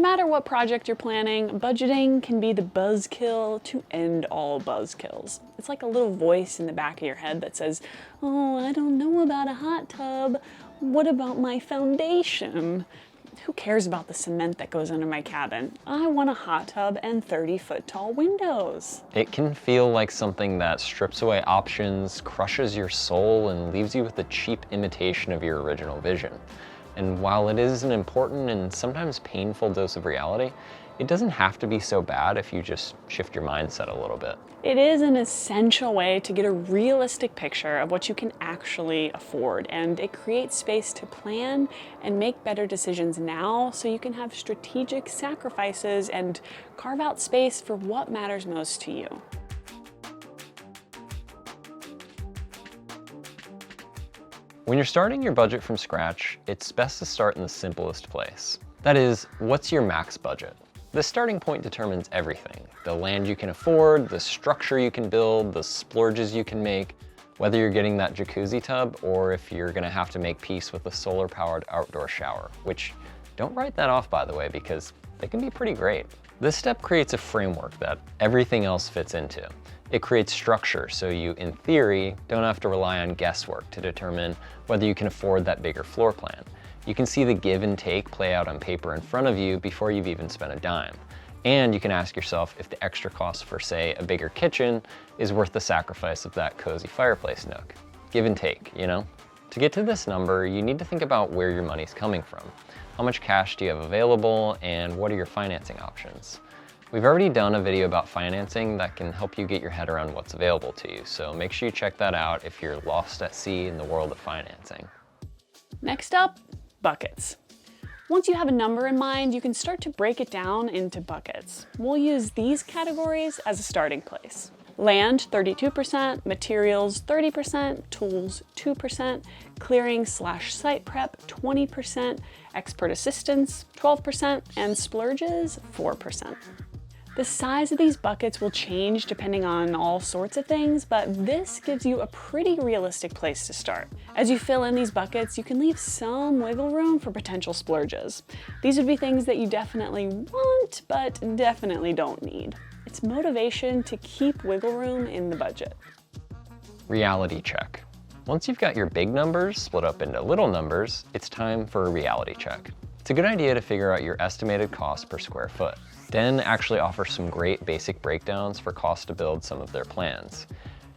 matter what project you're planning, budgeting can be the buzzkill to end all buzzkills. It's like a little voice in the back of your head that says, oh, I don't know about a hot tub. What about my foundation? Who cares about the cement that goes under my cabin? I want a hot tub and 30-foot tall windows. It can feel like something that strips away options, crushes your soul, and leaves you with a cheap imitation of your original vision. And while it is an important and sometimes painful dose of reality, it doesn't have to be so bad if you just shift your mindset a little bit. It is an essential way to get a realistic picture of what you can actually afford, and it creates space to plan and make better decisions now so you can have strategic sacrifices and carve out space for what matters most to you. When you're starting your budget from scratch, it's best to start in the simplest place. That is, what's your max budget? This starting point determines everything. The land you can afford, the structure you can build, the splurges you can make, whether you're getting that jacuzzi tub or if you're gonna have to make peace with a solar-powered outdoor shower, which don't write that off, by the way, because they can be pretty great. This step creates a framework that everything else fits into. It creates structure so you, in theory, don't have to rely on guesswork to determine whether you can afford that bigger floor plan. You can see the give and take play out on paper in front of you before you've even spent a dime. And you can ask yourself if the extra cost for, say, a bigger kitchen is worth the sacrifice of that cozy fireplace nook. Give and take, you know? To get to this number, you need to think about where your money's coming from. How much cash do you have available, and what are your financing options? We've already done a video about financing that can help you get your head around what's available to you, so make sure you check that out if you're lost at sea in the world of financing. Next up, buckets. Once you have a number in mind, you can start to break it down into buckets. We'll use these categories as a starting place. Land, 32%, materials, 30%, tools, 2%, clearing/site prep, 20%, expert assistance, 12%, and splurges, 4%. The size of these buckets will change depending on all sorts of things, but this gives you a pretty realistic place to start. As you fill in these buckets, you can leave some wiggle room for potential splurges. These would be things that you definitely want, but definitely don't need. It's motivation to keep wiggle room in the budget. Reality check. Once you've got your big numbers split up into little numbers, it's time for a reality check. It's a good idea to figure out your estimated cost per square foot. Den actually offers some great basic breakdowns for cost to build some of their plans.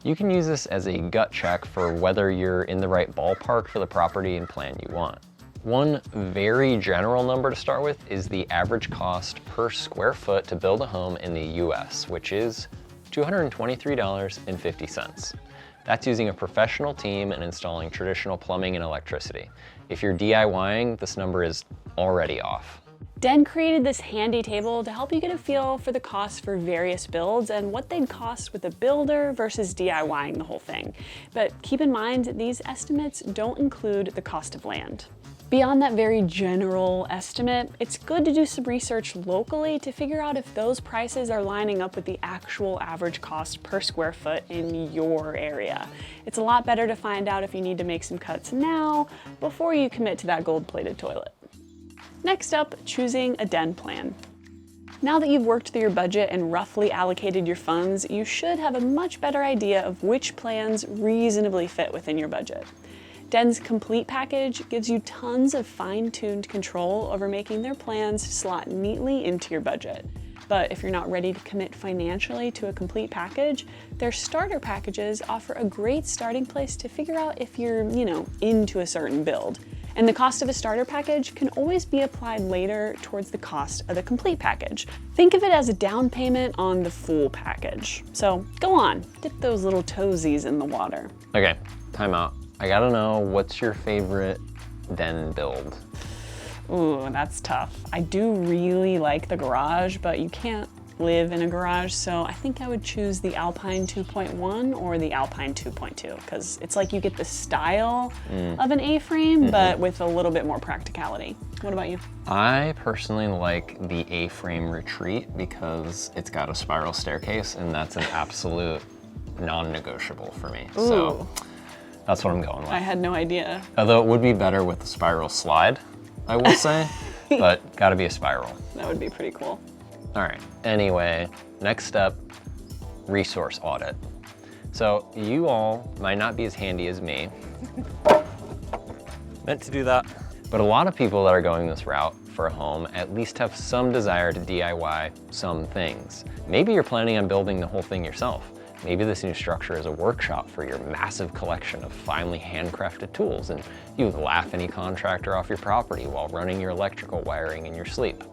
You can use this as a gut check for whether you're in the right ballpark for the property and plan you want. One very general number to start with is the average cost per square foot to build a home in the US, which is $223.50. That's using a professional team and installing traditional plumbing and electricity. If you're DIYing, this number is already off. Den created this handy table to help you get a feel for the cost for various builds and what they'd cost with a builder versus DIYing the whole thing. But keep in mind, these estimates don't include the cost of land. Beyond that very general estimate, it's good to do some research locally to figure out if those prices are lining up with the actual average cost per square foot in your area. It's a lot better to find out if you need to make some cuts now before you commit to that gold-plated toilet. Next up, choosing a den plan. Now that you've worked through your budget and roughly allocated your funds, you should have a much better idea of which plans reasonably fit within your budget. Den's complete package gives you tons of fine-tuned control over making their plans slot neatly into your budget. But if you're not ready to commit financially to a complete package, their starter packages offer a great starting place to figure out if you're, into a certain build. And the cost of a starter package can always be applied later towards the cost of the complete package. Think of it as a down payment on the full package. So go on, dip those little toesies in the water. Okay, time out. I gotta know, what's your favorite den build? Ooh, that's tough. I do really like the garage, but you can't live in a garage, so I think I would choose the Alpine 2.1 or the Alpine 2.2, because it's like you get the style of an A-frame, but with a little bit more practicality. What about you? I personally like the A-frame Retreat because it's got a spiral staircase, and that's an absolute non-negotiable for me. Ooh. So that's what I'm going with. I had no idea. Although it would be better with the spiral slide, I will say, but gotta be a spiral. That would be pretty cool. All right, anyway, next step, resource audit. So you all might not be as handy as me. Meant to do that. But a lot of people that are going this route for a home at least have some desire to DIY some things. Maybe you're planning on building the whole thing yourself. Maybe this new structure is a workshop for your massive collection of finely handcrafted tools, and you laugh any contractor off your property while running your electrical wiring in your sleep.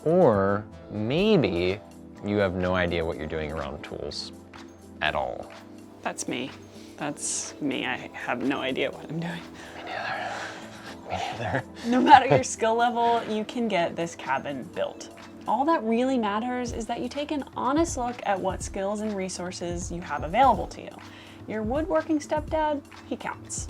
Or maybe you have no idea what you're doing around tools at all. That's me. That's me. I have no idea what I'm doing. Me neither. Me neither. No matter your skill level, you can get this cabin built. All that really matters is that you take an honest look at what skills and resources you have available to you. Your woodworking stepdad, he counts.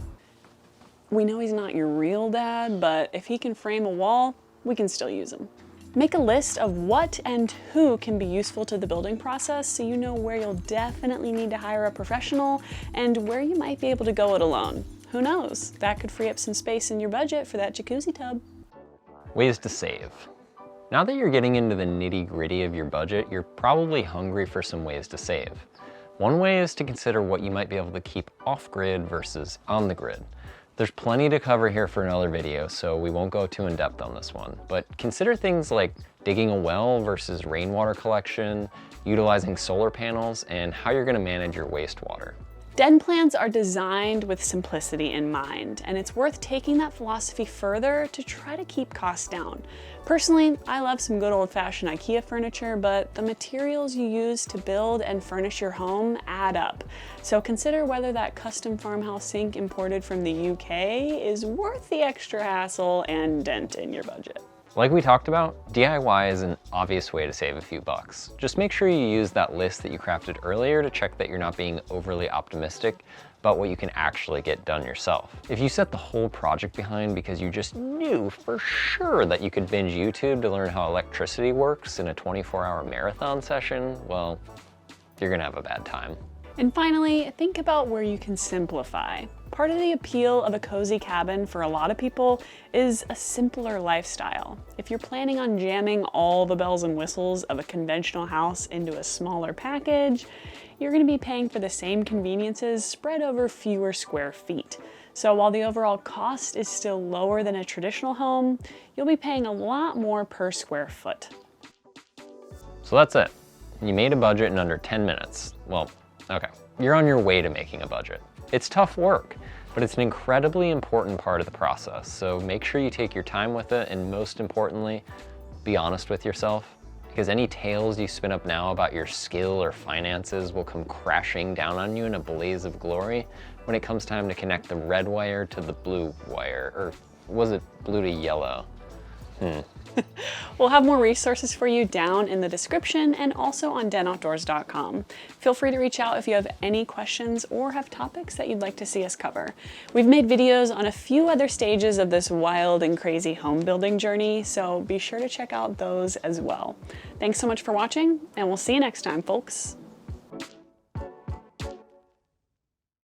We know he's not your real dad, but if he can frame a wall, we can still use him. Make a list of what and who can be useful to the building process so you know where you'll definitely need to hire a professional and where you might be able to go it alone. Who knows? That could free up some space in your budget for that jacuzzi tub. Ways to save. Now that you're getting into the nitty-gritty of your budget, you're probably hungry for some ways to save. One way is to consider what you might be able to keep off-grid versus on the grid. There's plenty to cover here for another video, so we won't go too in-depth on this one, but consider things like digging a well versus rainwater collection, utilizing solar panels, and how you're gonna manage your wastewater. Den plans are designed with simplicity in mind, and it's worth taking that philosophy further to try to keep costs down. Personally, I love some good old-fashioned IKEA furniture, but the materials you use to build and furnish your home add up. So consider whether that custom farmhouse sink imported from the UK is worth the extra hassle and dent in your budget. Like we talked about, DIY is an obvious way to save a few bucks. Just make sure you use that list that you crafted earlier to check that you're not being overly optimistic about what you can actually get done yourself. If you set the whole project behind because you just knew for sure that you could binge YouTube to learn how electricity works in a 24-hour marathon session, well, you're gonna have a bad time. And finally, think about where you can simplify. Part of the appeal of a cozy cabin for a lot of people is a simpler lifestyle. If you're planning on jamming all the bells and whistles of a conventional house into a smaller package, you're going to be paying for the same conveniences spread over fewer square feet. So while the overall cost is still lower than a traditional home, you'll be paying a lot more per square foot. So that's it. You made a budget in under 10 minutes. Well, okay, you're on your way to making a budget. It's tough work, but it's an incredibly important part of the process. So make sure you take your time with it, and most importantly, be honest with yourself, because any tales you spin up now about your skill or finances will come crashing down on you in a blaze of glory when it comes time to connect the red wire to the blue wire, or was it blue to yellow? We'll have more resources for you down in the description and also on denoutdoors.com. Feel free to reach out if you have any questions or have topics that you'd like to see us cover. We've made videos on a few other stages of this wild and crazy home building journey, so be sure to check out those as well. Thanks so much for watching, and we'll see you next time, folks.